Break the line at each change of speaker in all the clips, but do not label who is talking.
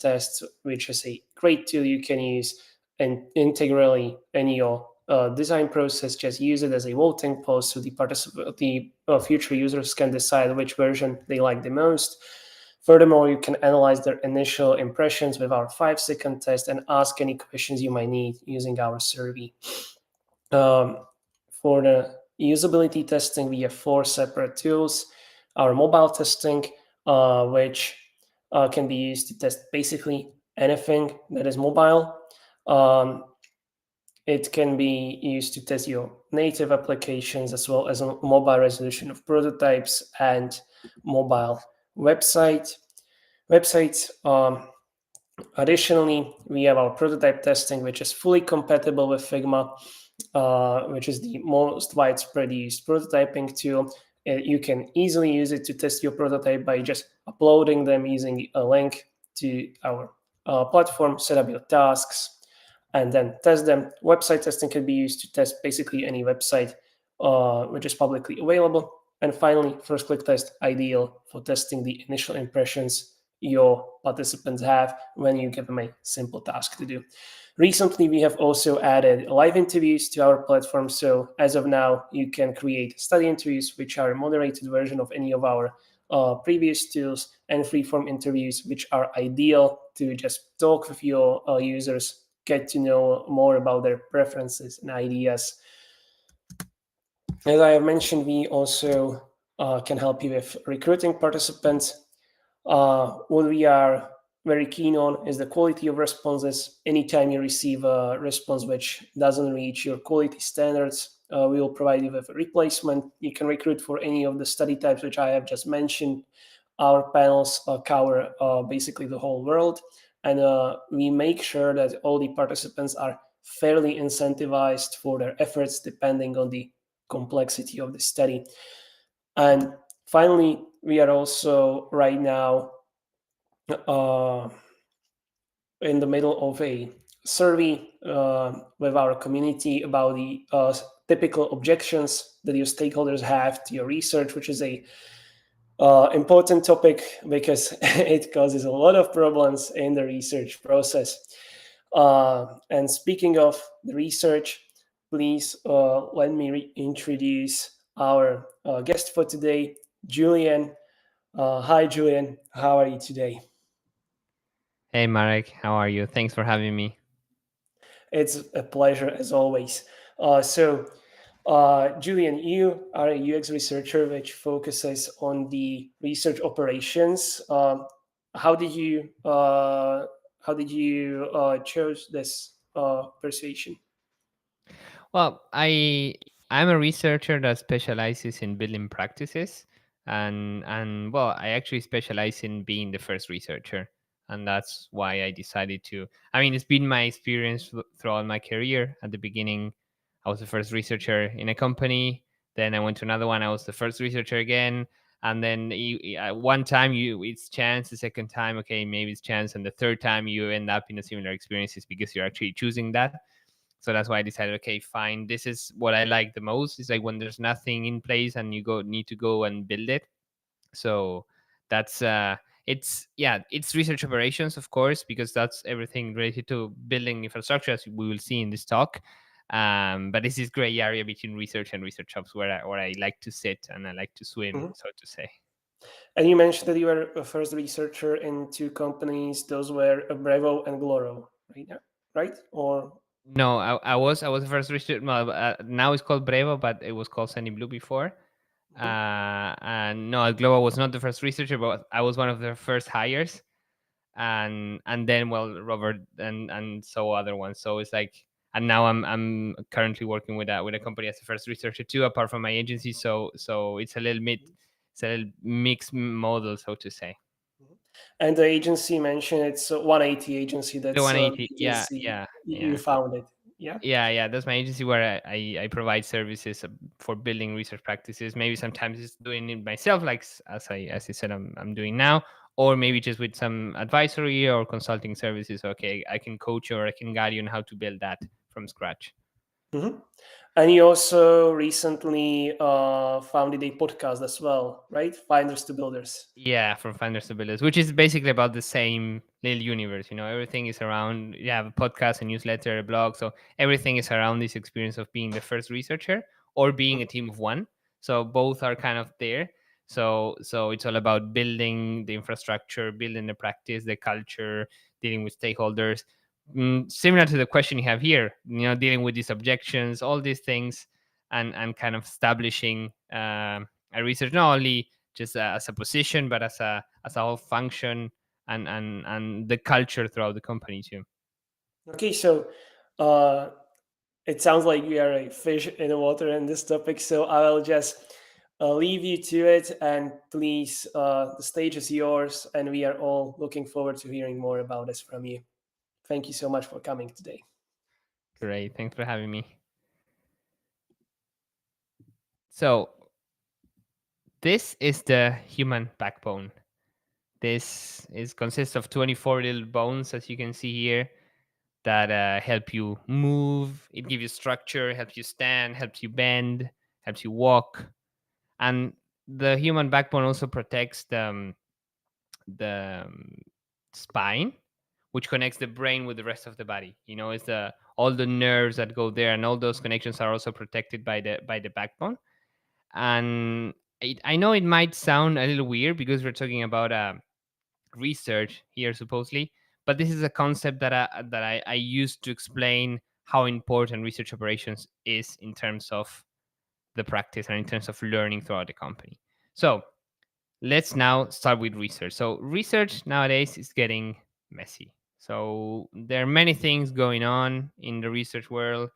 tests, which is a great tool you can use and integrally in your design process. Just use it as a voting post so the future users can decide which version they like the most. Furthermore, you can analyze their initial impressions with our 5-second test and ask any questions you might need using our survey. For the usability testing, we have 4 separate tools. Our mobile testing, which can be used to test basically anything that is mobile. It can be used to test your native applications as well as a mobile resolution of prototypes and mobile websites. Additionally, we have our prototype testing, which is fully compatible with Figma, which is the most widespread used prototyping tool. You can easily use it to test your prototype by just uploading them using a link to our platform, set up your tasks, and then test them. Website testing can be used to test basically any website which is publicly available. And finally, first click test, ideal for testing the initial impressions your participants have when you give them a simple task to do. Recently, we have also added live interviews to our platform. So as of now, you can create study interviews, which are a moderated version of any of our previous tools, and freeform interviews, which are ideal to just talk with your users, get to know more about their preferences and ideas. As I have mentioned, we also can help you with recruiting participants. What we are very keen on is the quality of responses. Anytime you receive a response which doesn't reach your quality standards, we will provide you with a replacement. You can recruit for any of the study types which I have just mentioned. Our panels cover basically the whole world, and we make sure that all the participants are fairly incentivized for their efforts depending on the complexity of the study. And finally, we are also right now in the middle of a survey with our community about the typical objections that your stakeholders have to your research, which is a important topic because it causes a lot of problems in the research process. And speaking of the research, please let me introduce our guest for today, Julian. Hi, Julian. How are you today?
Hey, Marek. How are you? Thanks for having me.
It's a pleasure as always. Julian, you are a UX researcher which focuses on the research operations. How did you choose this persuasion?
Well, I'm a researcher that specializes in building practices, and well, I actually specialize in being the first researcher, and that's why I decided to. I mean, it's been my experience throughout my career. At the beginning, I was the first researcher in a company. Then I went to another one. I was the first researcher again. And then one time it's chance, the second time, okay, maybe it's chance, and the third time you end up in a similar experiences because you're actually choosing that. So that's why I decided, okay, fine, this is what I like the most. It's like when there's nothing in place and you need to go and build it. So that's it's research operations, of course, because that's everything related to building infrastructure, as we will see in this talk. But this is gray area between research and research hubs where I like to sit and I like to swim,
Mhm.
so to say.
And you mentioned that you were a first researcher in 2 companies. Those were Brevo and Glovo, right? Right? Or
No, I was the first research. Well, now it's called Brevo, but it was called Sunny Blue before.
Mhm.
And no, at Glovo was not the first researcher, but I was one of the first hires. And then, well, Robert and so other ones. So it's like, and now I'm currently working with a company as a first researcher too, apart from my agency. So it's a little mixed model, so to say.
And the agency mentioned it's a 180 agency.
The
That's
180, yeah,
agency
yeah,
you
yeah.
founded. Yeah.
Yeah. That's my agency where I provide services for building research practices. Maybe sometimes it's doing it myself, like as I said, I'm doing now, or maybe just with some advisory or consulting services. Okay, I can coach you or I can guide you on how to build that from scratch.
Hmm. And you also recently founded a podcast as well, right? Finders to Builders.
Yeah, from Finders to Builders, which is basically about the same little universe. Everything is around. You have a podcast, a newsletter, a blog. So everything is around this experience of being the first researcher or being a team of one. So both are kind of there. So it's all about building the infrastructure, building the practice, the culture, dealing with stakeholders. Similar to the question you have here, dealing with these objections, all these things, and kind of establishing a research not only just as a position, but as a whole function and the culture throughout the company too.
Okay, so uh, it sounds like we are a fish in the water in this topic. So I'll just leave you to it, and please, the stage is yours, and we are all looking forward to hearing more about this from you. Thank you so much for coming today.
Great, thanks for having me. So this is the human backbone. This is consists of 24 little bones, as you can see here, that help you move. It gives you structure, helps you stand, helps you bend, helps you walk. And the human backbone also protects the spine, which connects the brain with the rest of the body. It's the all the nerves that go there, and all those connections are also protected by the backbone. And I know it might sound a little weird because we're talking about research here, supposedly, but this is a concept that I use to explain how important research operations is in terms of the practice and in terms of learning throughout the company. So let's now start with research. So research nowadays is getting messy. So there are many things going on in the research world.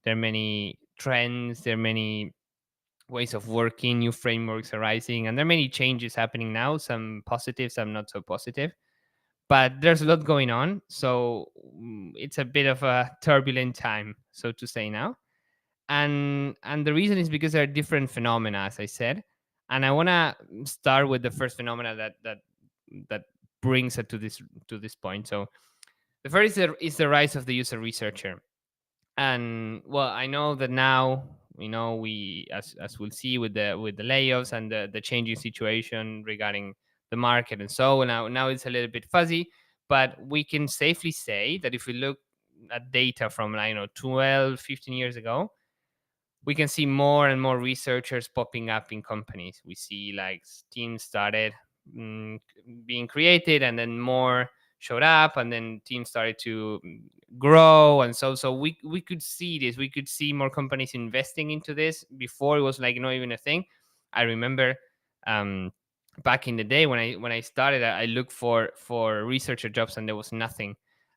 There are many trends. There are many ways of working, new frameworks arising, and there are many changes happening now. Some positive, some not so positive. But there's a lot going on. So it's a bit of a turbulent time, so to say now. And the reason is because there are different phenomena, as I said, and I want to start with the first phenomena that brings it to this point. So the first is the rise of the user researcher. And well, I know that now, we, as we'll see with the layoffs and the changing situation regarding the market, and so now it's a little bit fuzzy, but we can safely say that if we look at data from, 12, 15 years ago, we can see more and more researchers popping up in companies. We see like teams started being created, and then more showed up, and then teams started to grow, and so we could see this. We could see more companies investing into this. Before it was like not even a thing. I remember um, back in the day when I started, I looked for researcher jobs, and there was nothing.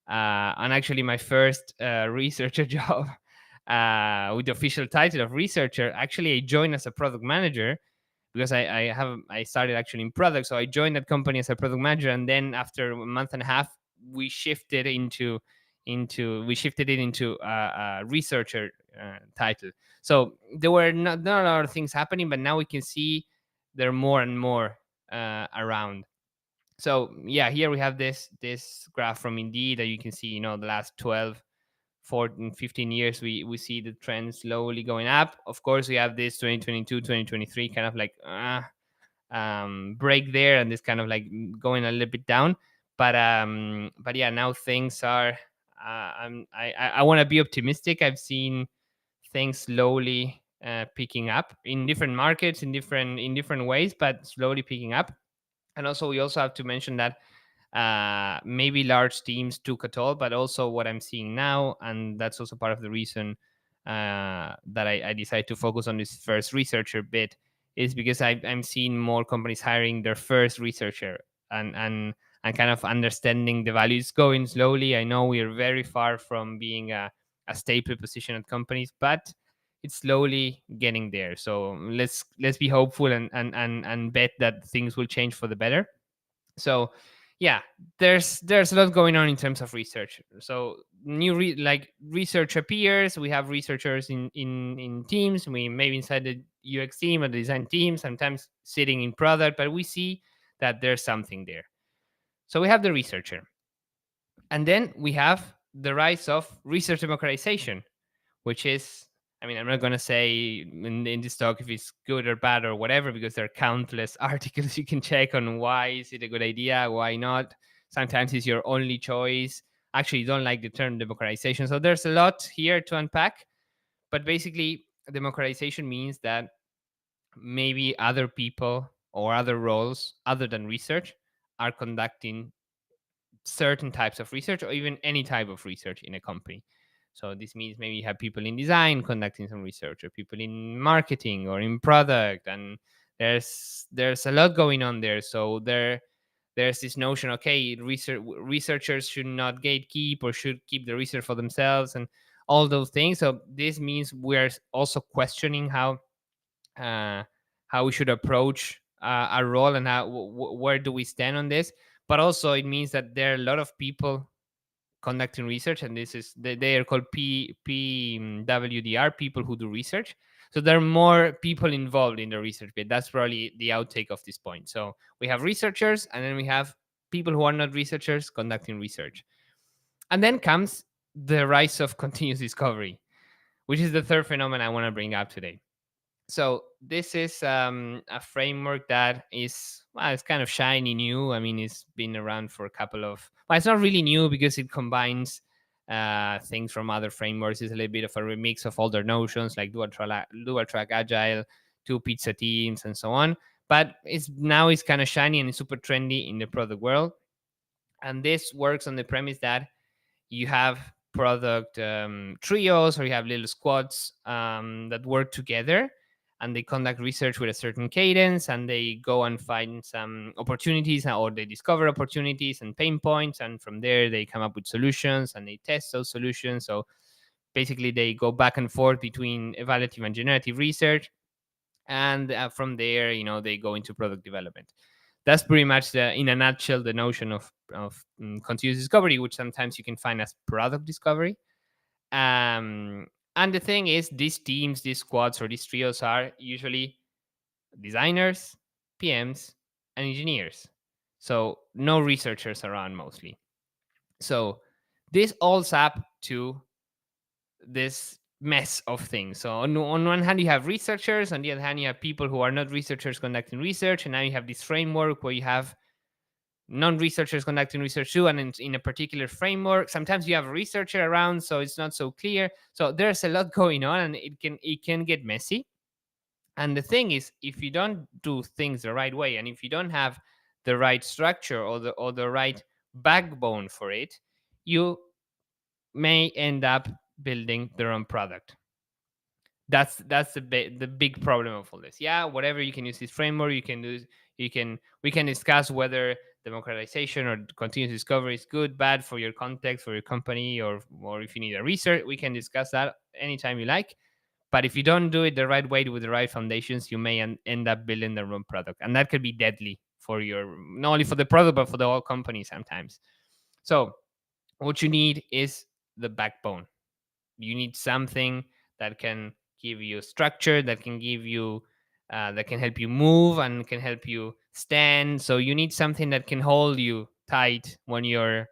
And actually, my first researcher job with the official title of researcher. Actually, I joined as a product manager because I started actually in product. So I joined that company as a product manager, and then after a month and a half, we shifted it into a researcher title. So there were not a lot of things happening, but now we can see there are more and more around. So yeah, here we have this graph from Indeed that you can see, the last 12 14 15 years we see the trend slowly going up. Of course, we have this 2022 2023 kind of like break there, and this kind of like going a little bit down. But yeah, now things are I want to be optimistic. I've seen things slowly picking up in different markets, in different ways, but slowly picking up. And also, we also have to mention that maybe large teams took a toll, but also what I'm seeing now, and that's also part of the reason that I decided to focus on this first researcher bit, is because I'm seeing more companies hiring their first researcher, and kind of understanding the value. It's going slowly. I know we are very far from being a staple position at companies, but it's slowly getting there. So let's be hopeful and bet that things will change for the better. So yeah, there's a lot going on in terms of research. So like research appears. We have researchers in teams. We maybe inside the UX team or the design team, sometimes sitting in product, but we see that there's something there. So we have the researcher, and then we have the rise of research democratization, which is, I mean, I'm not going to say in this talk if it's good or bad or whatever, because there are countless articles you can check on why is it a good idea, why not. Sometimes it's your only choice. Actually, you don't like the term democratization. So there's a lot here to unpack. But basically, democratization means that maybe other people or other roles other than research are conducting certain types of research or even any type of research in a company. So this means maybe you have people in design conducting some research, or people in marketing or in product, and there's a lot going on there. So there's this notion, okay, researchers should not gatekeep or should keep the research for themselves and all those things. So this means we're also questioning uh, how we should approach our role, and where do we stand on this. But also it means that there are a lot of people conducting research, and this is they are called PWDR, people who do research. So there are more people involved in the research bit. That's probably the outtake of this point. So we have researchers, and then we have people who are not researchers conducting research. And then comes the rise of continuous discovery, which is the third phenomenon I want to bring up today. So this is a framework that is, well, it's kind of shiny new. I mean, it's been around for a couple of, well, it's not really new because it combines things from other frameworks. It's a little bit of a remix of older notions like dual track agile, two pizza teams, and so on. But it's kind of shiny and it's super trendy in the product world. And this works on the premise that you have product trios, or you have little squads that work together, and they conduct research with a certain cadence, and they go and find some opportunities, or they discover opportunities and pain points, and from there they come up with solutions and they test those solutions. So basically they go back and forth between evaluative and generative research, and from there, they go into product development. That's pretty much in a nutshell, the notion of continuous discovery, which sometimes you can find as product discovery. And the thing is, these teams, these squads, or these trios are usually designers, PMs, and engineers. So no researchers around mostly. So this all adds up to this mess of things. So on one hand, you have researchers. On the other hand, you have people who are not researchers conducting research. And now you have this framework where you have non-researchers conducting research too, and in a particular framework. Sometimes you have a researcher around, so it's not so clear. So there's a lot going on, and it can get messy. And the thing is, if you don't do things the right way, and if you don't have the right structure or the right backbone for it, you may end up building the wrong product. That's the big problem of all this. Yeah, whatever, you can use this framework, we can discuss whether democratization or continuous discovery is good, bad for your context, for your company, or if you need a research, we can discuss that anytime you like. But if you don't do it the right way with the right foundations, you may end up building the wrong product, and that could be deadly for your, not only for the product but for the whole company sometimes. So what you need is the backbone. You need something that can give you structure, that can give you that can help you move and can help you stand. So you need something that can hold you tight when you're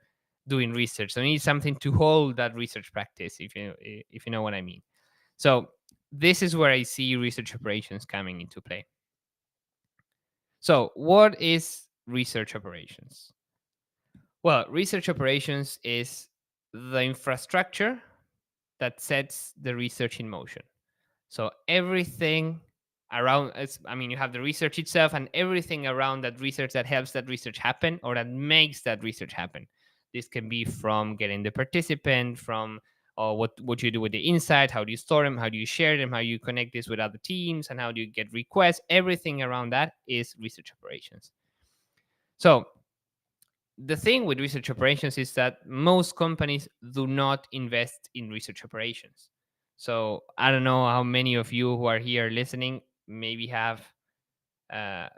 doing research. So you need something to hold that research practice, if you know what I mean. So this is where I see research operations coming into play. So what is research operations? Well, research operations is the infrastructure that sets the research in motion. So everything around, I mean, you have the research itself and everything around that research that helps that research happen or that makes that research happen. This can be from getting the participant, from what you do with the insight, how do you store them, how do you share them, how you connect this with other teams, and how do you get requests. Everything around that is research operations. So the thing with research operations is that most companies do not invest in research operations. So I don't know how many of you who are here listening maybe have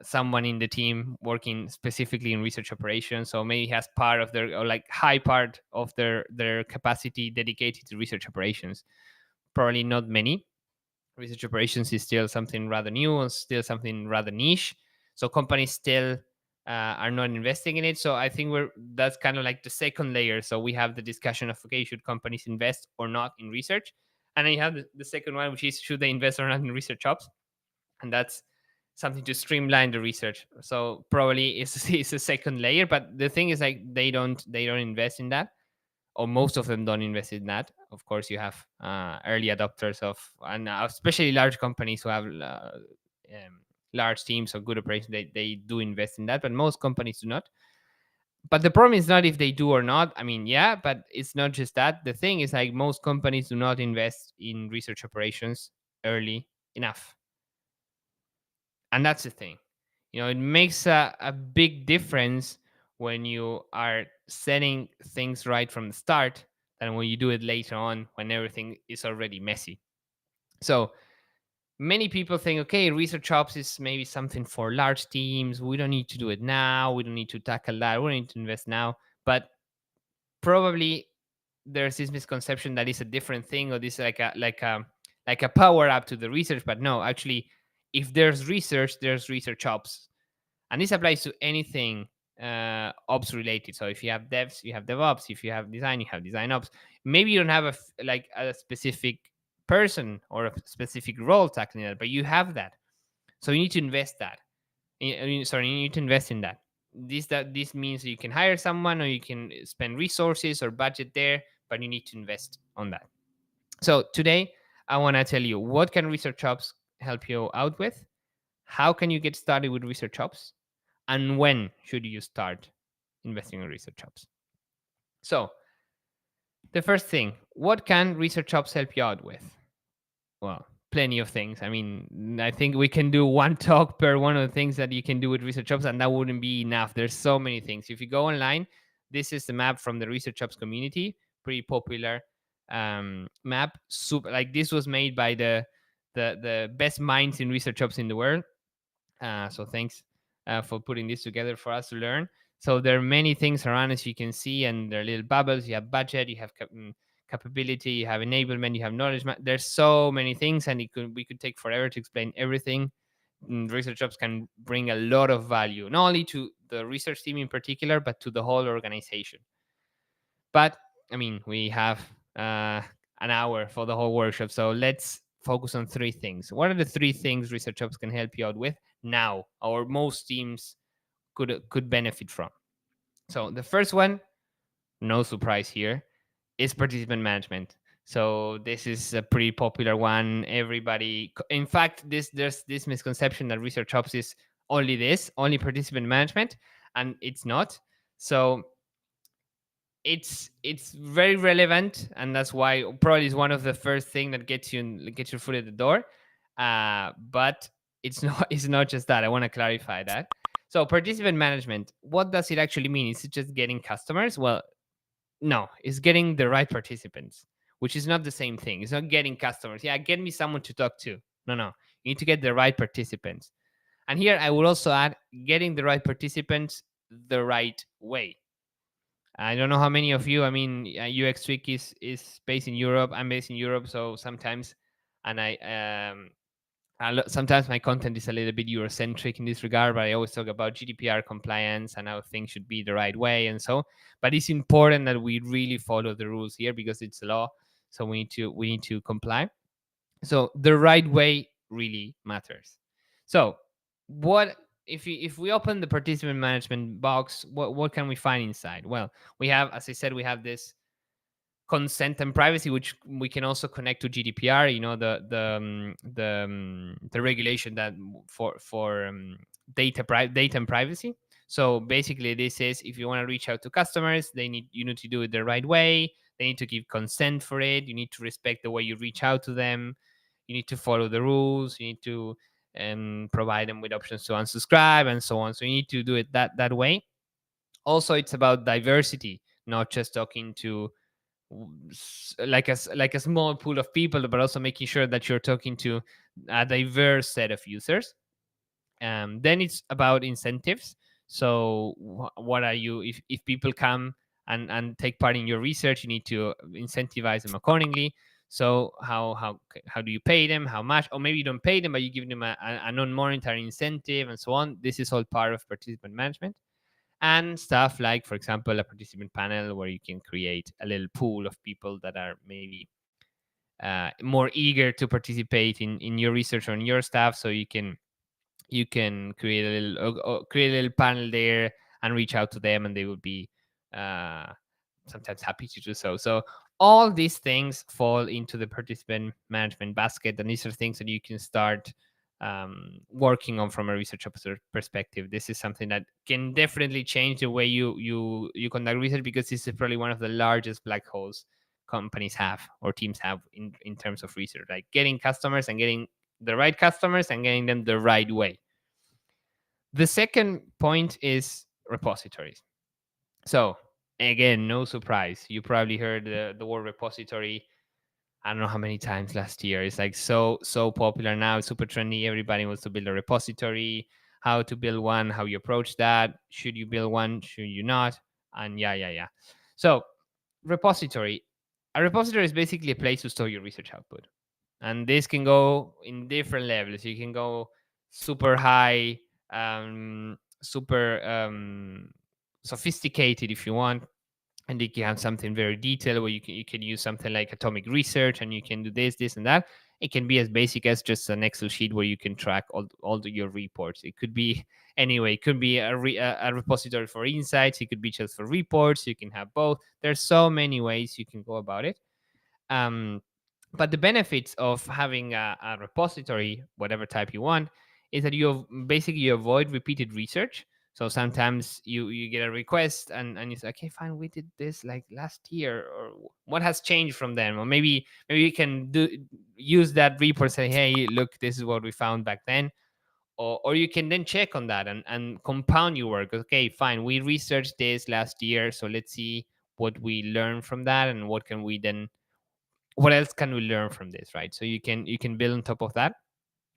someone in the team working specifically in research operations. So maybe has part of their, or like high part of their capacity dedicated to research operations. Probably not many. Research operations is still something rather new and still something rather niche. So companies still are not investing in it. So I think that's kind of like the second layer. So we have the discussion of, okay, should companies invest or not in research? And then you have the second one, which is should they invest or not in research ops, and that's something to streamline the research. So probably it's a second layer, but the thing is like they don't invest in that, or most of them don't invest in that. Of course, you have early adopters of, and especially large companies who have large teams or good operations. They do invest in that, but most companies do not. But the problem is not if they do or not. I mean, yeah, but it's not just that. The thing is like most companies do not invest in research operations early enough, and that's the thing. It makes a big difference when you are setting things right from the start than when you do it later on when everything is already messy. So many people think, okay, research ops is maybe something for large teams. We don't need to do it now. We don't need to tackle that. We don't need to invest now. But probably there's this misconception that it's a different thing, or this like a power up to the research. But no, actually, if there's research ops, and this applies to anything ops related. So if you have devs, you have DevOps. If you have design, you have design ops. Maybe you don't have like a specific person or a specific role tackling that, but you have that. So you need to invest that. Sorry, you need to invest in that. This means you can hire someone, or you can spend resources or budget there, but you need to invest on that. So today I want to tell you what can research ops help you out with, how can you get started with research ops, and when should you start investing in research ops. So the first thing, what can research ops help you out with? Well, plenty of things. I mean, I think we can do one talk per one of the things that you can do with research ops, and that wouldn't be enough. There's so many things. If you go online, this is the map from the research ops community, pretty popular map. Super, like this was made by the best minds in research ops in the world. So thanks for putting this together for us to learn. So there are many things around, as you can see, and there are little bubbles. You have budget, you have capability, you have enablement, you have knowledge. There's so many things, and we could take forever to explain everything. Research ops can bring a lot of value, not only to the research team in particular, but to the whole organization. But I mean, we have an hour for the whole workshop, so let's focus on three things. What are the three things research ops can help you out with now, or most teams could benefit from? So the first one, no surprise here, is participant management. So this is a pretty popular one. Everybody, in fact, there's this misconception that research ops is only participant management, and it's not. So it's very relevant, and that's why probably is one of the first thing that gets your foot at the door. But it's not just that. I want to clarify that. So participant management, what does it actually mean? Is it just getting customers? Well, no, it's getting the right participants, which is not the same thing. It's not getting customers. Yeah, get me someone to talk to. No, you need to get the right participants. And here I would also add getting the right participants the right way. I don't know how many of you. I mean, UX Week is based in Europe. I'm based in Europe, so sometimes, and sometimes my content is a little bit Eurocentric in this regard. But I always talk about GDPR compliance and how things should be the right way, and so. But it's important that we really follow the rules here because it's a law, so we need to comply. So the right way really matters. So what if we open the participant management box, what can we find inside? Well, we have, as I said, we have this consent and privacy, which we can also connect to GDPR. The regulation that for data and privacy. So basically, this is if you want to reach out to customers, you need to do it the right way. They need to give consent for it. You need to respect the way you reach out to them. You need to follow the rules. You need to provide them with options to unsubscribe and so on. So you need to do it that way. Also, it's about diversity, not just talking to like a small pool of people, but also making sure that you're talking to a diverse set of users. Then it's about incentives. So what are you, if people come and take part in your research, you need to incentivize them accordingly. So how do you pay them, how much, or maybe you don't pay them but you give them a non-monetary incentive and so on. This is all part of participant management. And stuff like, for example, a participant panel where you can create a little pool of people that are maybe more eager to participate in your research on your staff. So you can create a little panel there and reach out to them, and they would be uh, sometimes happy to do so. So all these things fall into the participant management basket, and these are things that you can start working on from a research officer perspective. This is something that can definitely change the way you conduct research, because this is probably one of the largest black holes companies have or teams have in terms of research, like getting customers and getting the right customers and getting them the right way. The second point is repositories. So again, no surprise, you probably heard the word repository I don't know how many times last year. It's like so popular now. It's super trendy. Everybody wants to build a repository. How to build one? How you approach that? Should you build one? Should you not? And yeah. So repository. A repository is basically a place to store your research output, and this can go in different levels. You can go super high, super sophisticated if you want, and you can have something very detailed where you can use something like atomic research, and you can do this and that. It can be as basic as just an Excel sheet where you can track your reports. It could be anyway. It could be a repository for insights. It could be just for reports. You can have both. There's so many ways you can go about it. Um, but the benefits of having a repository, whatever type you want, is that basically you avoid repeated research. So sometimes you get a request and you say, okay, fine, we did this like last year, or what has changed from then? Or maybe you can use that report, say, hey, look, this is what we found back then. Or you can then check on that and compound your work. Okay, fine, we researched this last year, so let's see what we learned from that, and what else can we learn from this, right? So you can build on top of that,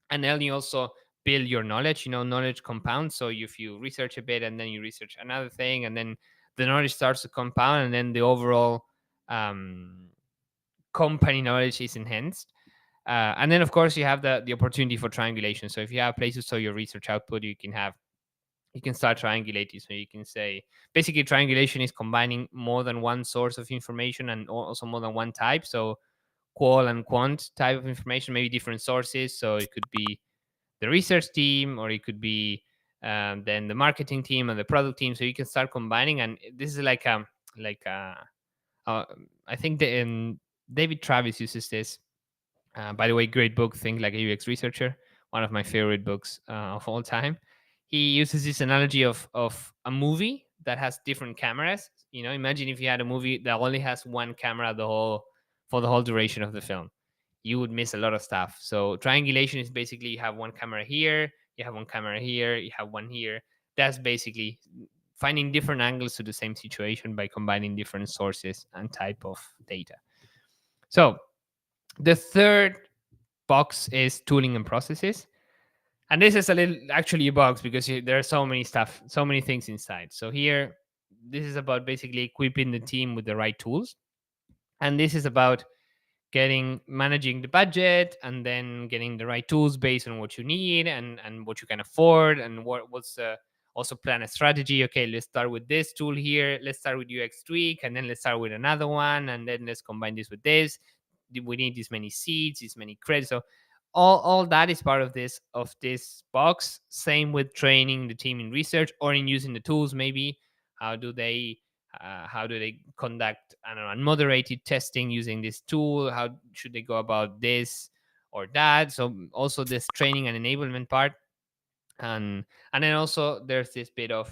and then you also build your knowledge. Knowledge compounds. So if you research a bit and then you research another thing, and then the knowledge starts to compound, and then the overall um, company knowledge is enhanced. And then of course you have the opportunity for triangulation. So if you have places so your research output, you can start triangulating. So you can say, basically triangulation is combining more than one source of information and also more than one type. So qual and quant type of information, maybe different sources. So it could be the research team, or it could be then the marketing team and the product team. So you can start combining, and this is like I think David Travis uses this. By the way, great book, Think Like a UX Researcher, one of my favorite books of all time. He uses this analogy of a movie that has different cameras. Imagine if you had a movie that only has one camera for the whole duration of the film. You would miss a lot of stuff. So triangulation is basically you have one camera here, you have one camera here, you have one here. That's basically finding different angles to the same situation by combining different sources and type of data. So the third box is tooling and processes. And this is a little actually a box because there are so many things inside. So here, this is about basically equipping the team with the right tools. And this is about managing the budget, and then getting the right tools based on what you need and what you can afford, and what's also plan a strategy. Okay, let's start with this tool here. Let's start with UX Tweak, and then let's start with another one, and then let's combine this with this. We need this many seats, this many credits. So all that is part of this box. Same with training the team in research or in using the tools. Maybe how do they conduct, I don't know, unmoderated testing using this tool? How should they go about this or that? So also this training and enablement part. And then also there's this bit of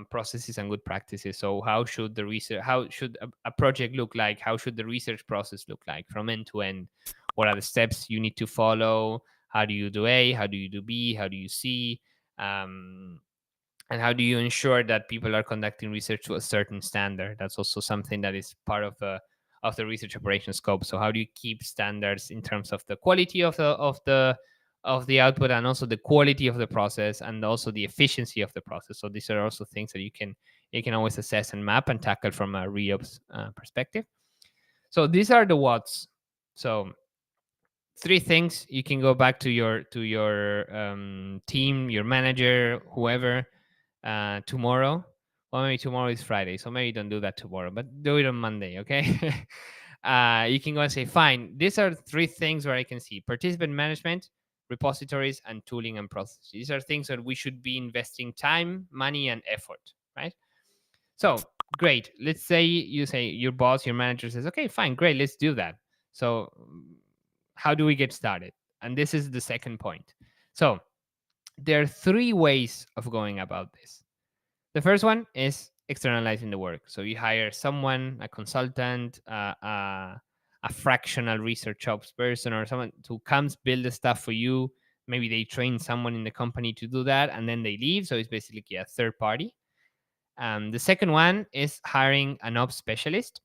processes and good practices. So how should a project look like? How should the research process look like from end to end? What are the steps you need to follow? How do you do A? How do you do B? How do you C? And how do you ensure that people are conducting research to a certain standard? That's also something that is part of the research operation scope. So how do you keep standards in terms of the quality of the output, and also the quality of the process, and also the efficiency of the process? So these are also things that you can always assess and map and tackle from a ReOps perspective. So these are the what's. So three things you can go back to your team, your manager, whoever, tomorrow. Well, maybe tomorrow is Friday, so maybe don't do that tomorrow, but do it on Monday, okay? You can go and say, fine, these are three things where I can see participant management, repositories, and tooling and processes. These are things that we should be investing time, money, and effort, right? So great. Let's say you say your boss, your manager says, okay, fine, great, let's do that. So how do we get started? And this is the second point. So there are three ways of going about this. The first one is externalizing the work. So you hire someone, a consultant, a fractional research ops person, or someone who comes build the stuff for you. Maybe they train someone in the company to do that, and then they leave. So it's basically a third party. The second one is hiring an ops specialist.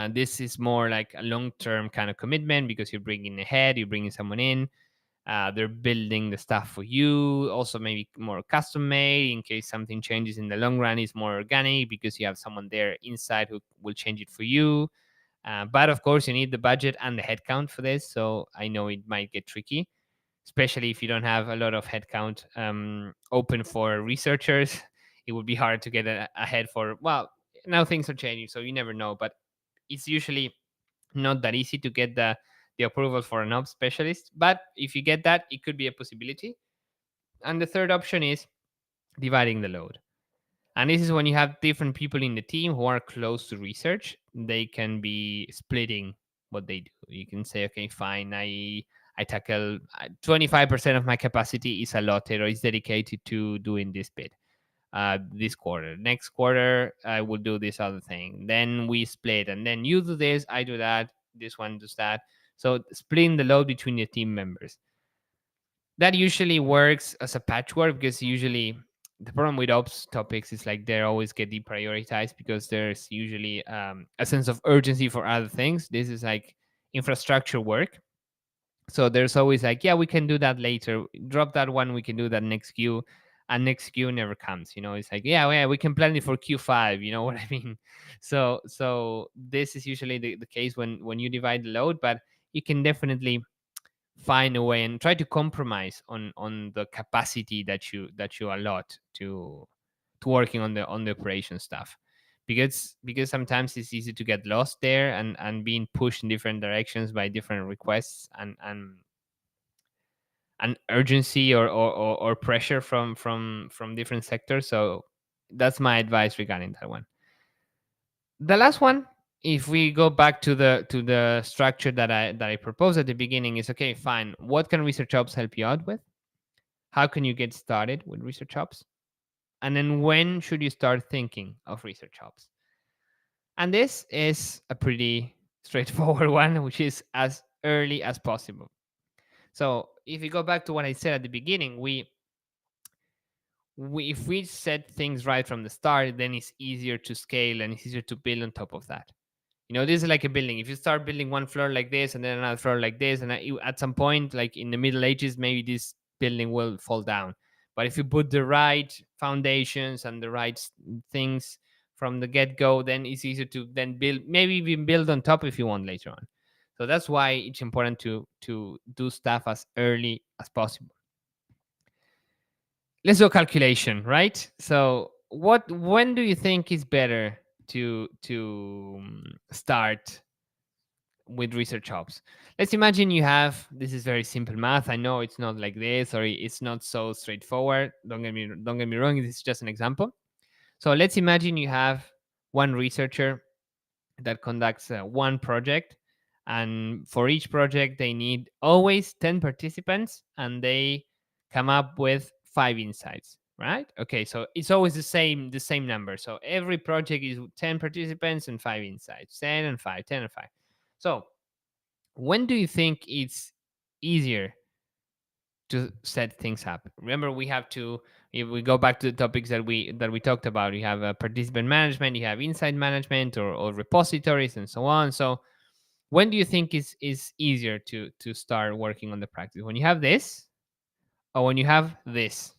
This is more like a long-term kind of commitment because you're bringing a head, you're bringing someone in. They're building the stuff for you. Also, maybe more custom made in case something changes in the long run. It's more organic because you have someone there inside who will change it for you. But of course, you need the budget and the headcount for this. So I know it might get tricky, especially if you don't have a lot of headcount open for researchers. It would be hard to get a head for, well, now things are changing, so you never know. But it's usually not that easy to get the approval for an ops specialist. But if you get that, it could be a possibility. And the third option is dividing the load. And this is when you have different people in the team who are close to research. They can be splitting what they do. You can say, okay, fine, I tackle 25% of my capacity is allotted or is dedicated to doing this bit. This quarter. Next quarter, I will do this other thing. Then we split, and then you do this, I do that. This one does that. So splitting the load between the team members. That usually works as a patchwork because usually the problem with ops topics is like they always get deprioritized because there's usually a sense of urgency for other things. This is like infrastructure work. So there's always like, yeah, we can do that later. Drop that one, we can do that next queue. And next queue never comes. It's like, yeah, we can plan it for Q5. You know what I mean? So this is usually the case when you divide the load, but you can definitely find a way and try to compromise on the capacity that you allot to working on the operation stuff, because sometimes it's easy to get lost there and being pushed in different directions by different requests and urgency or pressure from different sectors. So that's my advice regarding that one. The last one, if we go back to the structure that I proposed at the beginning, is okay, fine. What can research ops help you out with? How can you get started with research ops? And then when should you start thinking of research ops? And this is a pretty straightforward one, which is as early as possible. So if we go back to what I said at the beginning, if we set things right from the start, then it's easier to scale and it's easier to build on top of that. This is like a building. If you start building one floor like this and then another floor like this, and at some point, like in the Middle Ages, maybe this building will fall down. But if you put the right foundations and the right things from the get-go, then it's easier to then build, maybe even build on top if you want later on. So that's why it's important to do stuff as early as possible. Let's do a calculation, right? So when do you think is better to start with research ops? Let's imagine you have, this is very simple math. I know it's not like this, or it's not so straightforward. Don't get me wrong, this is just an example. So let's imagine you have one researcher that conducts one project, and for each project they need always 10 participants, and they come up with 5 insights, right? Okay, so it's always the same number. So every project is 10 participants and 5 insights, 10 and 5, 10 and 5. So when do you think it's easier to set things up? Remember, we have to, if we go back to the topics that we talked about, you have participant management, you have insight management, or repositories, and so on. So when do you think is easier to start working on the practice? When you have this, or when you have this?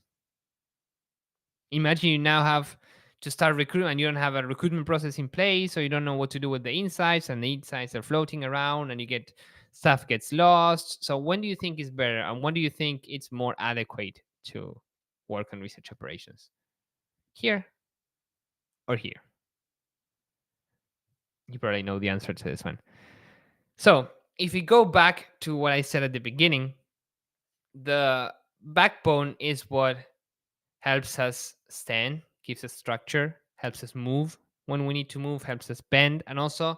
Imagine you now have to start recruiting and you don't have a recruitment process in place, or you don't know what to do with the insights, and the insights are floating around and stuff gets lost. So when do you think is better, and when do you think it's more adequate to work on research operations? Here or here? You probably know the answer to this one. So if we go back to what I said at the beginning, the backbone is what helps us stand, gives us structure, helps us move when we need to move, helps us bend, and also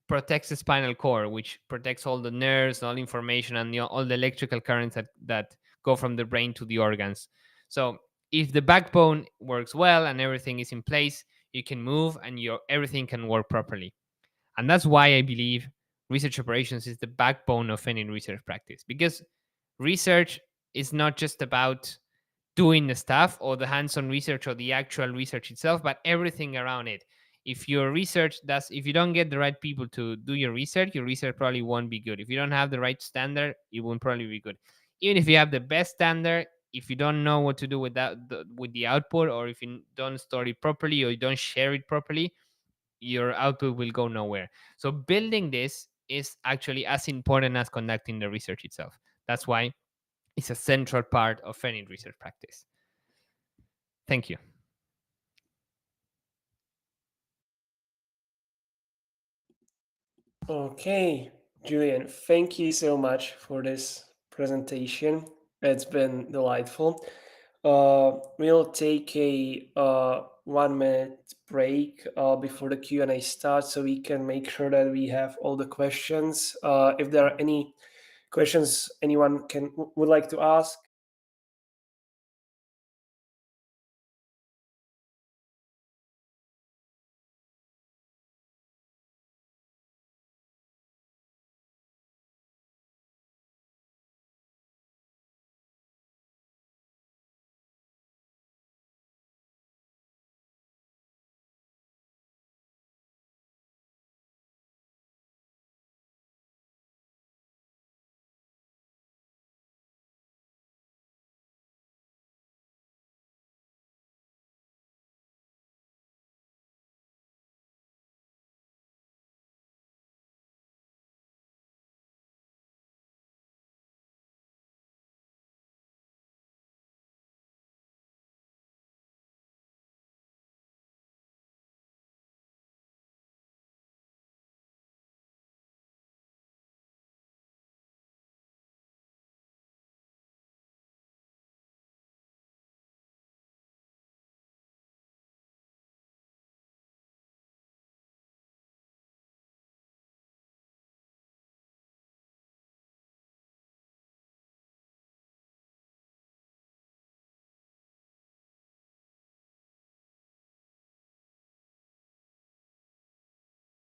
protects the spinal cord, which protects all the nerves, all information, and all the electrical currents that go from the brain to the organs. So if the backbone works well and everything is in place, you can move and everything can work properly. And that's why I believe research operations is the backbone of any research practice, because research is not just about doing the stuff or the hands-on research or the actual research itself, but everything around it. If you don't get the right people to do your research probably won't be good. If you don't have the right standard, it won't probably be good. Even if you have the best standard, if you don't know what to do with with the output, or if you don't store it properly or you don't share it properly, your output will go nowhere. So building this is actually as important as conducting the research itself. That's why it's a central part of any research practice. Thank you.
Okay, Julian, thank you so much for this presentation. It's been delightful. We'll take a 1 minute break before the Q&A starts so we can make sure that we have all the questions. If there are any questions anyone would like to ask.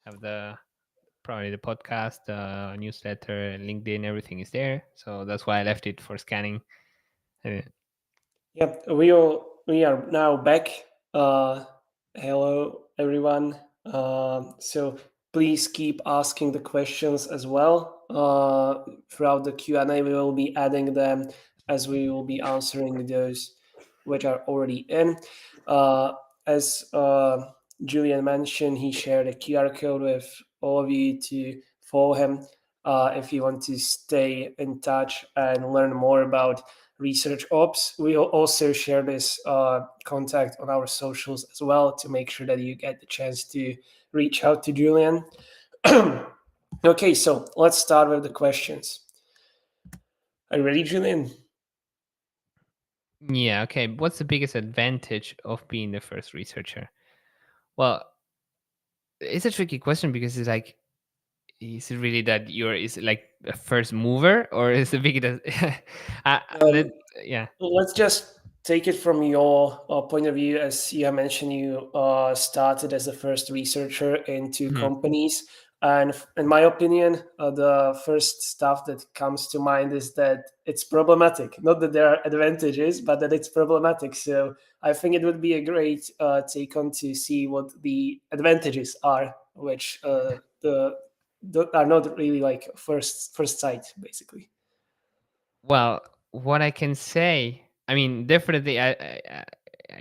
Have the probably the podcast, newsletter, LinkedIn, everything is there. So that's why I left it for scanning. Uh,
Yeah, we are now back. Hello, everyone. So please keep asking the questions as well. Throughout the Q&A, we will be adding them as we will be answering those which are already in. As Julian mentioned, he shared a QR code with all of you to follow him if you want to stay in touch and learn more about research ops. We'll also share this contact on our socials as well to make sure that you get the chance to reach out to Julian. Okay, so let's start with the questions. Are you ready, Julian?
yeah. Okay. What's the biggest advantage of being the first researcher? Well, it's a tricky question because it's like, is it really that is it like a first mover, or is it big that
Um,
yeah.
Let's just take it from your point of view. As you have mentioned, you started as the first researcher in two
Mhm.
companies. And in my opinion, the first stuff that comes to mind is that it's problematic. Not that there are advantages, but that it's problematic. So I think it would be a great take on to see what the advantages are, which the are not really like first sight, basically.
Well, what I can say, I mean, definitely, I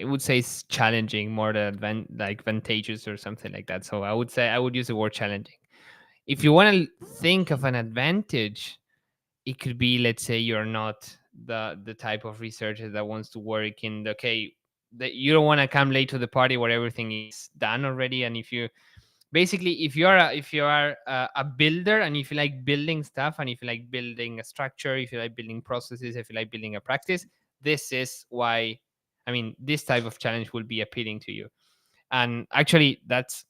would say it's challenging more than like advantageous or something like that. So I would say I would use the word challenging. If you want to think of an advantage, it could be, let's say, you're not the type of researcher that wants to work in that you don't want to come late to the party where everything is done already, and if you basically, if you are a builder, and if you like building stuff, and if you like building a structure, if you like building processes, if you like building a practice, this is why, I mean, this type of challenge will be appealing to you. And actually, that's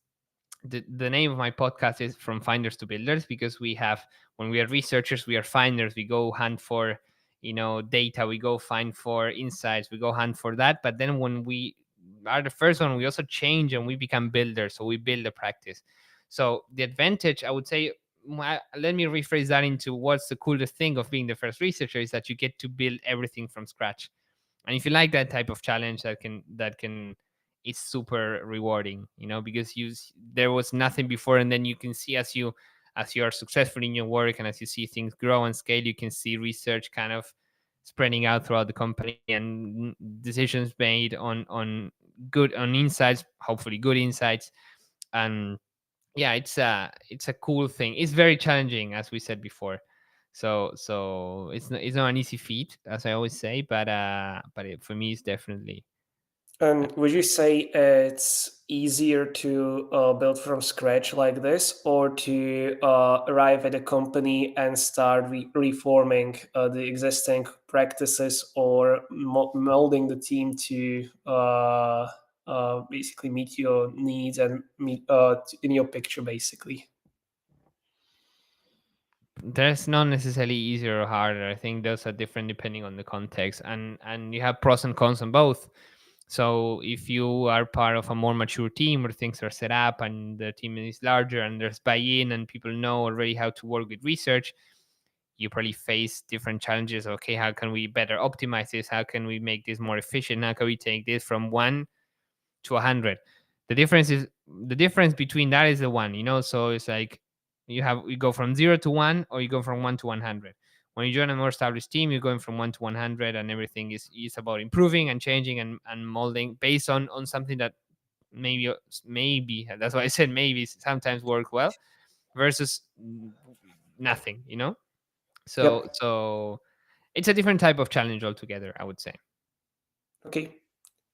the name of my podcast is From Finders to Builders, because we have, when we are researchers, we are finders. We go hunt for, data. We go find for insights. We go hunt for that. But then when we are the first one, we also change and we become builders. So we build a practice. So the advantage, I would say, let me rephrase that into what's the coolest thing of being the first researcher, is that you get to build everything from scratch. And if you like that type of challenge, that can it's super rewarding, because there was nothing before, and then you can see, as you are successful in your work, and as you see things grow and scale, you can see research kind of spreading out throughout the company, and decisions made on insights, hopefully good insights. And yeah, it's a cool thing. It's very challenging, as we said before. So it's not an easy feat, as I always say, but for me, it's definitely.
And would you say it's easier to build from scratch like this, or to arrive at a company and start reforming the existing practices, or molding the team to basically meet your needs and meet in your picture, basically?
There's not necessarily easier or harder. I think those are different depending on the context, and you have pros and cons on both. So if you are part of a more mature team where things are set up and the team is larger and there's buy-in and people know already how to work with research, you probably face different challenges. Okay, how can we better optimize this? How can we make this more efficient? How can we take this from 1 to 100? The difference between that is the one, so it's like you go from 0 to 1, or you go from 1 to 100. When you join a more established team, you're going from 1 to 100, and everything is about improving and changing and molding based on something that maybe that's why I said maybe sometimes work well, versus nothing. so
Yep.
so it's a different type of challenge altogether, I would say.
Okay.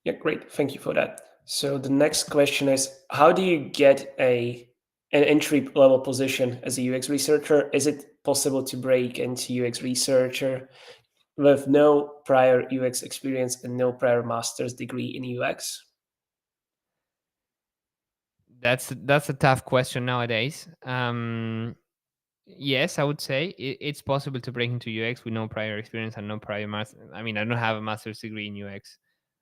Yeah, great. Thank you for that. So the next question is, how do you get an entry level position as a UX researcher? Is it possible to break into UX researcher with no prior UX experience and no prior master's degree in UX?
That's a tough question nowadays. Yes, I would say it's possible to break into UX with no prior experience and no prior master. I mean, I don't have a master's degree in UX.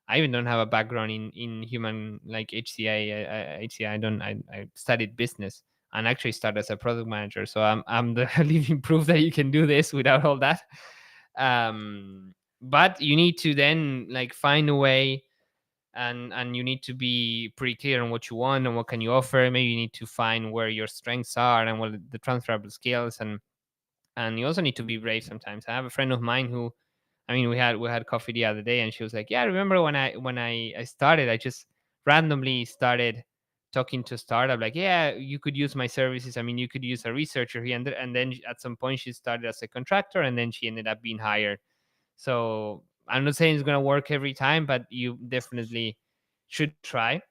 I even don't have a background in human, like HCI. I studied business and actually started as a product manager. So I'm the living proof that you can do this without all that. But you need to then like find a way, and you need to be pretty clear on what you want and what can you offer. Maybe you need to find where your strengths are and what the transferable skills, and you also need to be brave sometimes. I have a friend of mine who, I mean, we had coffee the other day, and she was like, "Yeah, I remember when I started, I just randomly started talking to a startup, like, yeah, you could use my services. I mean, you could use a researcher here." And then at some point she started as a contractor, and then she ended up being hired. So I'm not saying it's gonna work every time, but you definitely should try.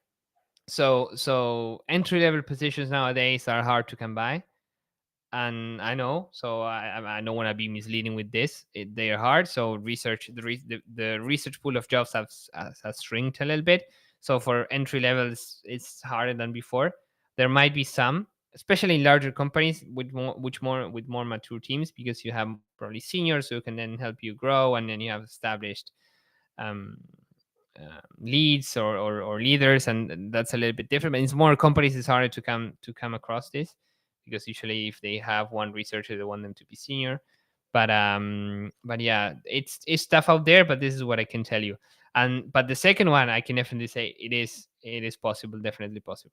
So entry level positions nowadays are hard to come by, and I know. So I don't want to be misleading with this. They are hard. So the research pool of jobs has shrinked a little bit. So for entry levels, it's harder than before. There might be some, especially in larger companies with more mature teams, because you have probably seniors who can then help you grow, and then you have established um, leads or leaders, and that's a little bit different. But in smaller companies, it's harder to come across this, because usually if they have one researcher, they want them to be senior. But yeah, it's tough out there. But this is what I can tell you. But the second one, I can definitely say it is possible, definitely possible.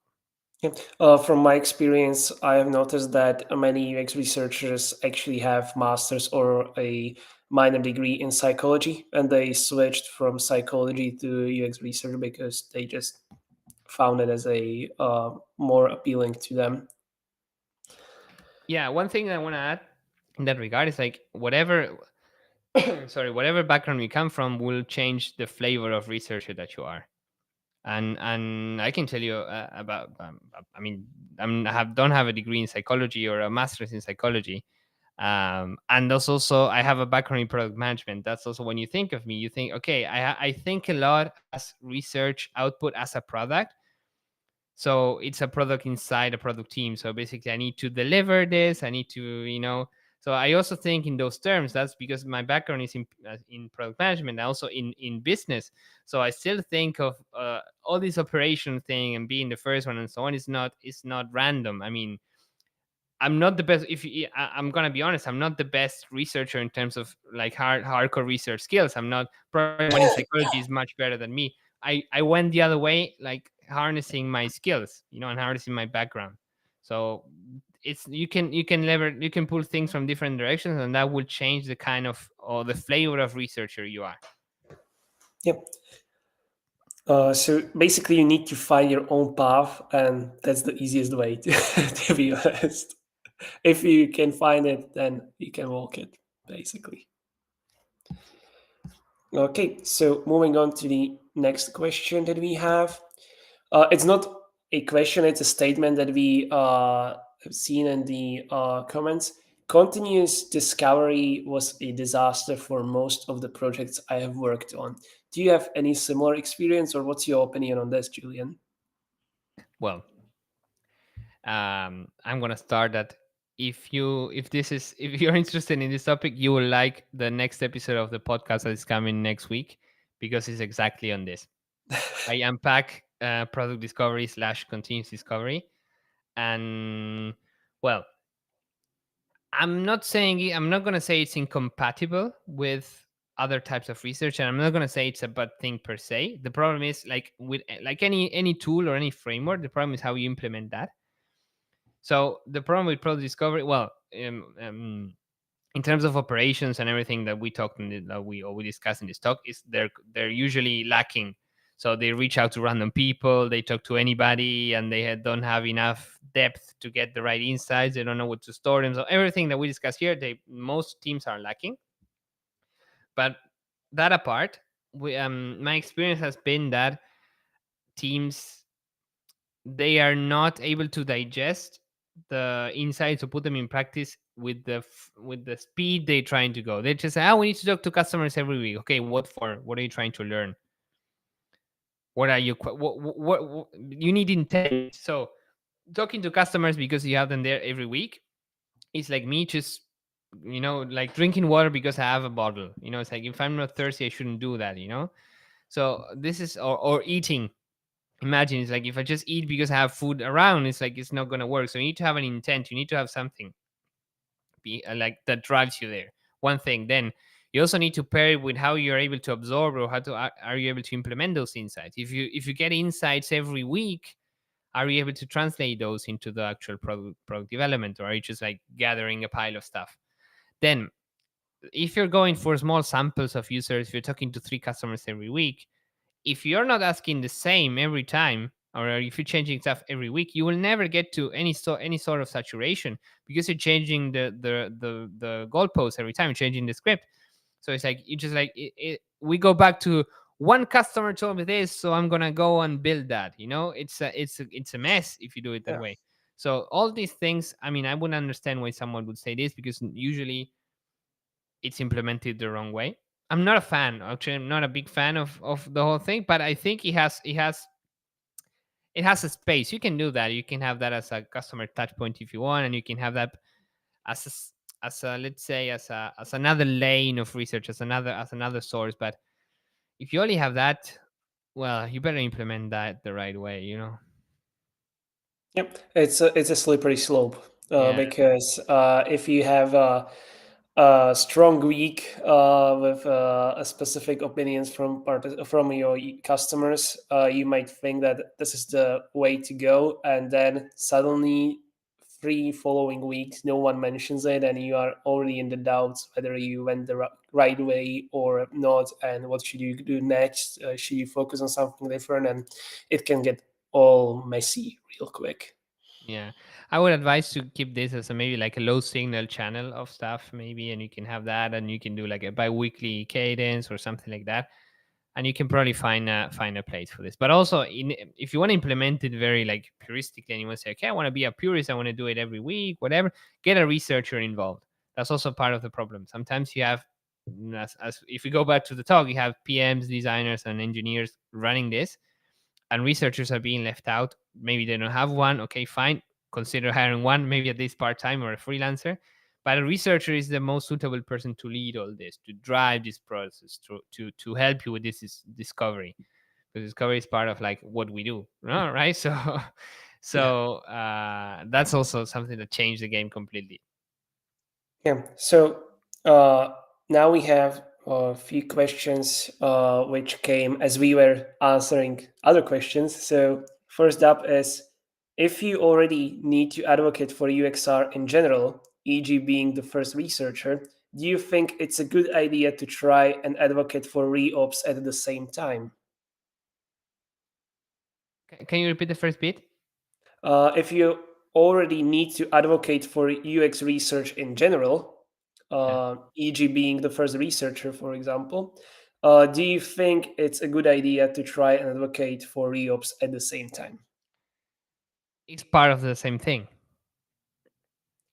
Yeah. From my experience, I have noticed that many UX researchers actually have masters or a minor degree in psychology, and they switched from psychology to UX research because they just found it as a more appealing to them.
Yeah, one thing I want to add in that regard is like whatever sorry, whatever background you come from will change the flavor of researcher that you are. And I can tell you about. I mean, don't have a degree in psychology or a master's in psychology. And that's also, I have a background in product management. That's also, when you think of me, you think, okay, I think a lot as research output as a product. So it's a product inside a product team. So basically, I need to deliver this. I need to, So I also think in those terms. That's because my background is in product management, also in business. So I still think of all this operation thing and being the first one and so on. Is not random. I mean, I'm not the best. I'm gonna be honest, I'm not the best researcher in terms of like hardcore research skills. I'm not. Probably someone in psychology is much better than me. I went the other way, like harnessing my skills, and harnessing my background. So it's you can pull things from different directions, and that will change the kind of, or the flavor of researcher you are.
Yep. So basically, you need to find your own path, and that's the easiest way to be honest. If you can find it, then you can walk it, basically. Okay, so moving on to the next question that we have. It's not a question, it's a statement that we have seen in the comments. Continuous discovery was a disaster for most of the projects I have worked on. Do you have any similar experience, or what's your opinion on this, Julian?
Well, I'm gonna start that. If you're interested in this topic, you will like the next episode of the podcast that is coming next week, because it's exactly on this. I unpack product discovery / continuous discovery. And well, I'm not gonna say it's incompatible with other types of research, and I'm not gonna say it's a bad thing per se. The problem is, like with like any tool or any framework, the problem is how you implement that. So the problem with product discovery, well, in terms of operations and everything that we talked that we discussed in this talk, is they're usually lacking. So they reach out to random people, they talk to anybody, and they don't have enough depth to get the right insights. They don't know what to store them. So everything that we discuss here, most teams are lacking. But that apart, my experience has been that teams, they are not able to digest the insights or put them in practice with the speed they're trying to go. They just say, "Oh, we need to talk to customers every week." Okay, what for? What are you trying to learn? What are you? What you need intent. So talking to customers because you have them there every week, it's like me just like drinking water because I have a bottle. It's like, if I'm not thirsty, I shouldn't do that. So this is, or eating. Imagine, it's like, if I just eat because I have food around, it's like, it's not going to work. So you need to have an intent. You need to have something like that drives you there. One thing. Then you also need to pair it with how you're able to absorb, or are you able to implement those insights. If you get insights every week, are you able to translate those into the actual product development, or are you just like gathering a pile of stuff? Then, if you're going for small samples of users, if you're talking to 3 customers every week, if you're not asking the same every time, or if you're changing stuff every week, you will never get to any sort of saturation, because you're changing the goalposts every time, you're changing the script. So it's like, you just like we go back to, one customer told me this, so I'm gonna go and build that. It's a mess if you do it that
Yeah.
way. So all these things, I mean, I wouldn't understand why someone would say this, because usually it's implemented the wrong way. I'm not a fan. Actually, I'm not a big fan of the whole thing, but I think it has a space. You can do that. You can have that as a customer touch point if you want, and you can have that as a let's say, as another lane of research, as another source. But if you only have that, well, you better implement that the right way.
Yep, it's a slippery slope,
Yeah.
because if you have a strong week with a specific opinions from your customers, you might think that this is the way to go, and then suddenly 3 following weeks no one mentions it, and you are already in the doubts whether you went the right way or not, and what should you do next? Should you focus on something different? And it can get all messy real quick.
Yeah, I would advise to keep this as maybe like a low signal channel of stuff, maybe, and you can have that, and you can do like a bi-weekly cadence or something like that. and you can probably find a place for this. But also, if you want to implement it very like puristically, and you want to say, okay, I want to be a purist, I want to do it every week, whatever, get a researcher involved. That's also part of the problem. Sometimes you have, as if we go back to the talk, you have PMs, designers, and engineers running this, and researchers are being left out. Maybe they don't have one. Okay, fine. Consider hiring one, maybe at least part time or a freelancer. But a researcher is the most suitable person to lead all this, to drive this process, to help you with this discovery. Because discovery is part of like what we do, right? So,
Yeah.
that's also something that changed the game completely.
Yeah. So uh, now we have a few questions which came as we were answering other questions. So first up is, if you already need to advocate for UXR in general, e.g., being the first researcher, do you think it's a good idea to try and advocate for ReOps at the same time?
Can you repeat the first bit?
If you already need to advocate for UX research in general,
Yeah.
e.g., being the first researcher, for example, do you think it's a good idea to try and advocate for ReOps at the same time?
It's part of the same thing.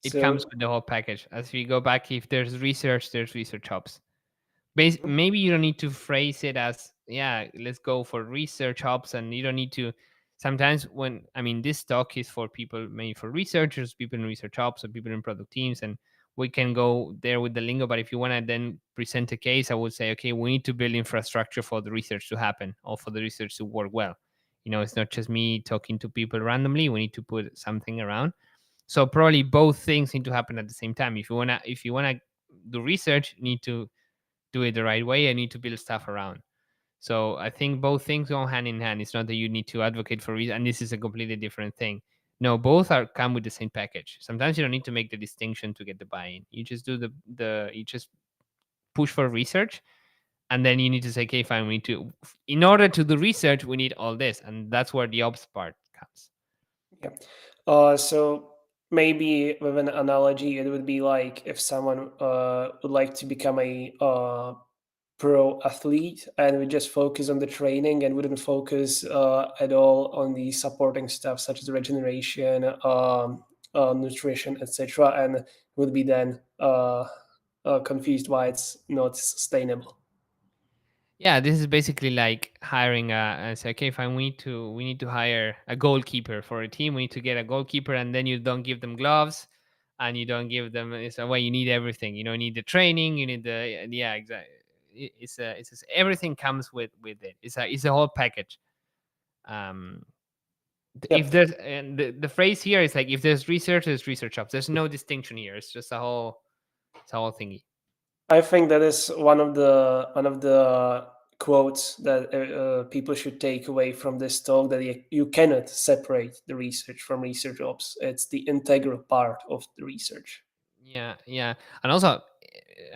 It comes
So,
with the whole package. As we go back, if there's research ops.
mhm,
Maybe you don't need to phrase it as, yeah, let's go for research ops, and you don't need to. Sometimes when, I mean, this talk is for people, maybe for researchers, people in research ops, or people in product teams, and we can go there with the lingo. But if you want to then present a case, I would say, okay, we need to build infrastructure for the research to happen, or for the research to work well. It's not just me talking to people randomly. We need to put something around. So probably both things need to happen at the same time. If you wanna do research, you need to do it the right way. I need to build stuff around. So I think both things go hand in hand. It's not that you need to advocate for reason, and this is a completely different thing. No, both are come with the same package. Sometimes you don't need to make the distinction to get the buy-in. You just do the you just push for research, and then you need to say, okay, fine, we need to, in order to do research, we need all this, and that's where the ops part comes.
yeah. So maybe with an analogy, it would be like if someone would like to become a pro athlete and we just focus on the training and wouldn't focus at all on the supporting stuff such as regeneration, nutrition, etc., and would be then confused why it's not sustainable.
Yeah, this is basically like hiring and say, okay, fine, we need to hire a goalkeeper for a team. We need to get a goalkeeper, and then you don't give them gloves, and you don't give them. It's a way you need everything. You need the training. You need the, yeah, exactly. Everything comes with it. It's a whole package. Um, if
Yep.
there's, and the phrase here is like, if there's research, there's research ops. There's no distinction here. It's just a whole thingy.
I think that is one of the quotes that people should take away from this talk, that you cannot separate the research from research ops. It's the integral part of the research.
Yeah, yeah. And also,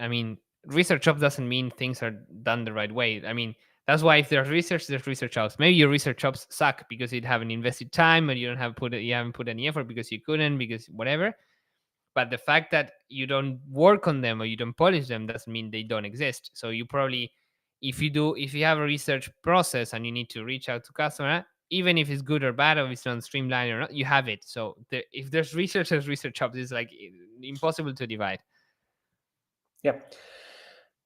I mean, research ops doesn't mean things are done the right way. I mean, that's why if there's research ops. Maybe your research ops suck because you haven't invested time, or you haven't put any effort because you couldn't, because whatever. But the fact that you don't work on them or you don't polish them doesn't mean they don't exist. So you probably, if you have a research process and you need to reach out to customer, even if it's good or bad, or if it's not streamlined or not, you have it. So if there's research, there's research ops. It's like impossible to divide.
Yeah.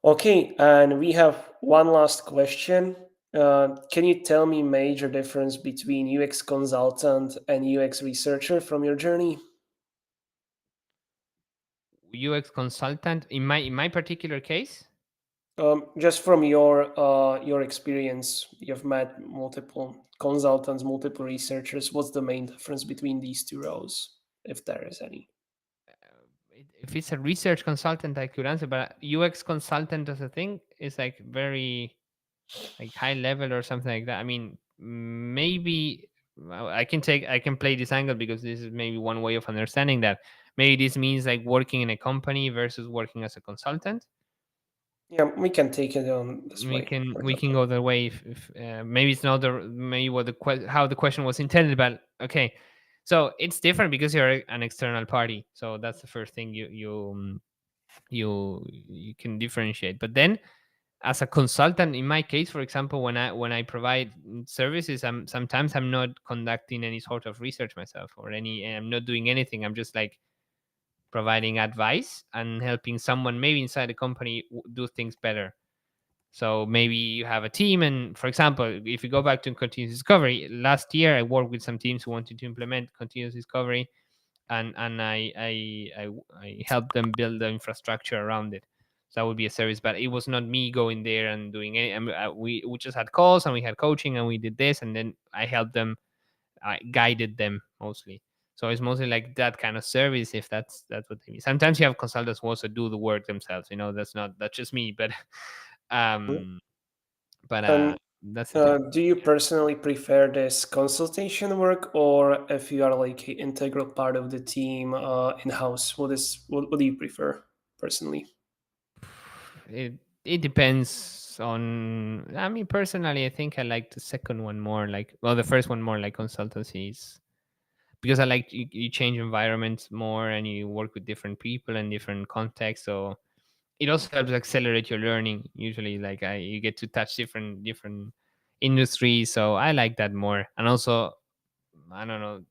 Okay, and we have one last question. Can you tell me major difference between UX consultant and UX researcher from your journey?
UX consultant in my particular case.
Just from your experience, you've met multiple consultants, multiple researchers. What's the main difference between these two roles, if there is any?
If it's a research consultant, I could answer, but UX consultant as a thing is like very like high level or something like that. I mean, maybe, well, I can play this angle because this is maybe one way of understanding that. Maybe this means like working in a company versus working as a consultant.
Yeah, we can take it on this
we
way,
can
for
we can
example.
go that way if maybe it's not maybe what how the question was intended, but okay. So it's different because you're an external party, so that's the first thing you can differentiate. But then as a consultant, in my case, for example, when I provide services, sometimes I'm not conducting any sort of research myself, or any, I'm not doing anything. I'm just like providing advice and helping someone maybe inside the company do things better. So maybe you have a team, and for example, if you go back to continuous discovery, last year I worked with some teams who wanted to implement continuous discovery, and I helped them build the infrastructure around it. So that would be a service, but it was not me going there and doing any. I mean, we just had calls and we had coaching and we did this, and then I helped them, I guided them mostly. So it's mostly like that kind of service, if that's what they mean. Sometimes you have consultants who also do the work themselves. You know, that's just me, but
Mhm.
um, but
And
that's the thing.
do you personally prefer this consultation work, or if you are like an integral part of the team in-house, what do you prefer personally?
It it depends on. I mean, personally, I think I like the second one more. Like, well, the first one more like consultancies, because I like you change environments more and you work with different people and different contexts. So it also helps accelerate your learning. Usually, like you get to touch different industries. So I like that more. And also, I don't know,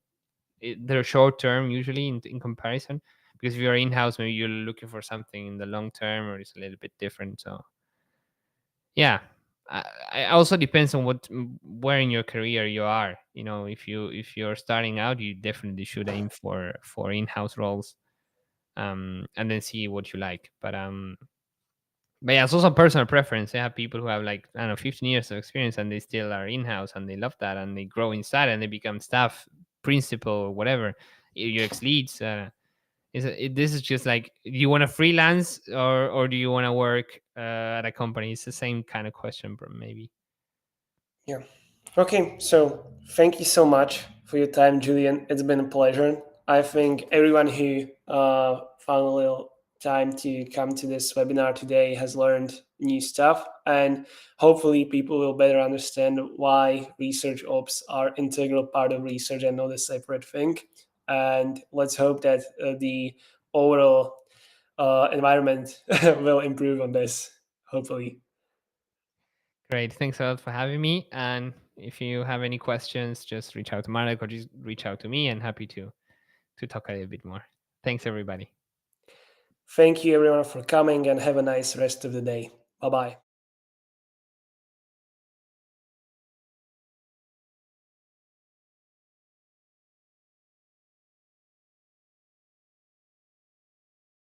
they're short term usually in comparison. Because if you're in house, maybe you're looking for something in the long term, or it's a little bit different. So yeah, I also depends on where in your career you are. You know, if you're starting out, you definitely should aim for in-house roles, and then see what you like. But yeah, it's also personal preference. I have people who have like, I don't know, 15 years of experience and they still are in-house and they love that and they grow inside and they become staff, principal, or whatever, UX leads. This is just like, do you want to freelance, or do you want to work at a company? It's the same kind of question, bro, maybe.
Yeah. Okay, so thank you so much for your time, Julian. It's been a pleasure. I think everyone who found a little time to come to this webinar today has learned new stuff, and hopefully, people will better understand why research ops are integral part of research and not a separate thing. And let's hope that the overall environment will improve on this. Hopefully.
Great. Thanks a lot for having me. And if you have any questions, just reach out to Marek or just reach out to me, and happy to talk a little bit more. Thanks, everybody.
Thank you everyone for coming and have a nice rest of the day. Bye bye.